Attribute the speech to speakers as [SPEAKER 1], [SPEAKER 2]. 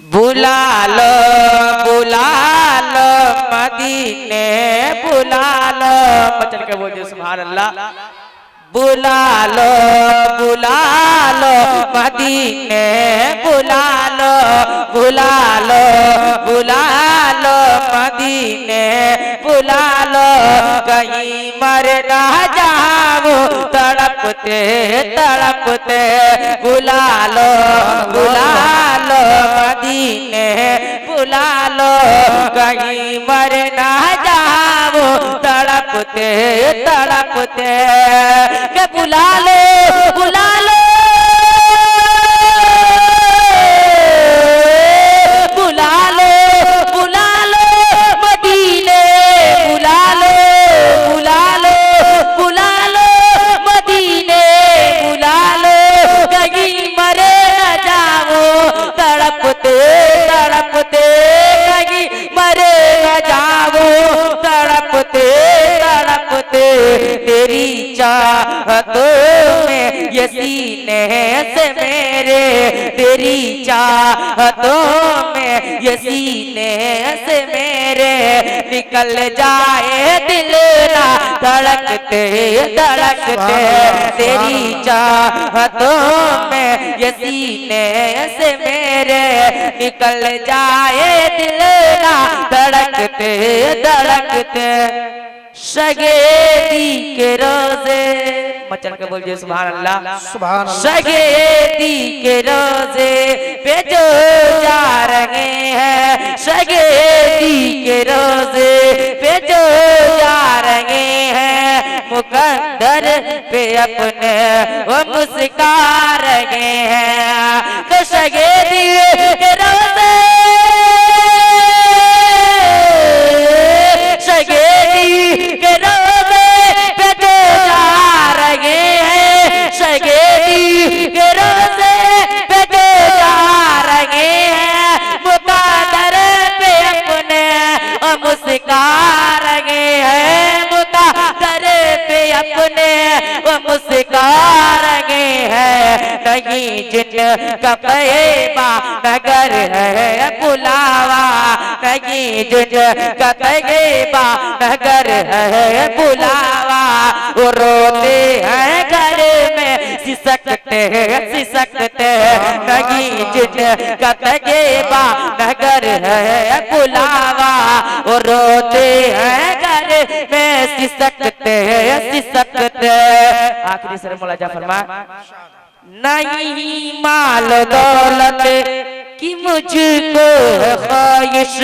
[SPEAKER 1] बुला लो मदीने बुला लो। चल के बोल दो सुभान अल्लाह। बुला लो मदीने बुला लो मदीने बुला लो। कहीं मर ना जाओ तड़पते तड़पते। बुला लो मदीने बुला लो। कहीं मर ना जाओ तड़पते तड़पते। के बुला लो मदीने बुला लो मदीने बुला लो। कहीं मरे न जाओ तड़पते तड़पते। कहीं मरे न जाओ तड़पते तड़पते। तेरी चाहतों में ये सीने से मेरे, तेरी चाहतों में ये सीने से मेरे निकल जाए दिल ना धड़कते धड़कते। तेरी चाहतों में ये सीने से मेरे निकल जाए दिल ना धड़कते धड़कते। शगेदी के रोजे मचल के बोलिए सुभान अल्लाह सुभान अल्लाह। शगेदी के रोजे पे जो जा रहे हैं, शगेदी के रोजे पे जो जा रहे हैं। मुकद्दर पे अपने वो मुस्का रहे हैं। तो शगेदी के रोजे के रोज़े पे जो जा रहे हैं, शगेदी के रोज़े पे जो जा रहे हैं। मुकद्दर पे अपने मुस्का रहे हैं, मुकद्दर पे अपने मुस्का रहे हैं। नहीं जिनका तैयबा नगर है बुलावा, नहीं जिनका तैयबा नगर है बुलावा। वो रोते हैं घर में सिसकते सिसकते। नहीं जिनका तैयबा नगर है बुलावा। वो रोते हैं घर में सिसकते सिसकते। आखिरी सर मौला जा फरमा नहीं माल दौलत की मुझको है ख्वाहिश,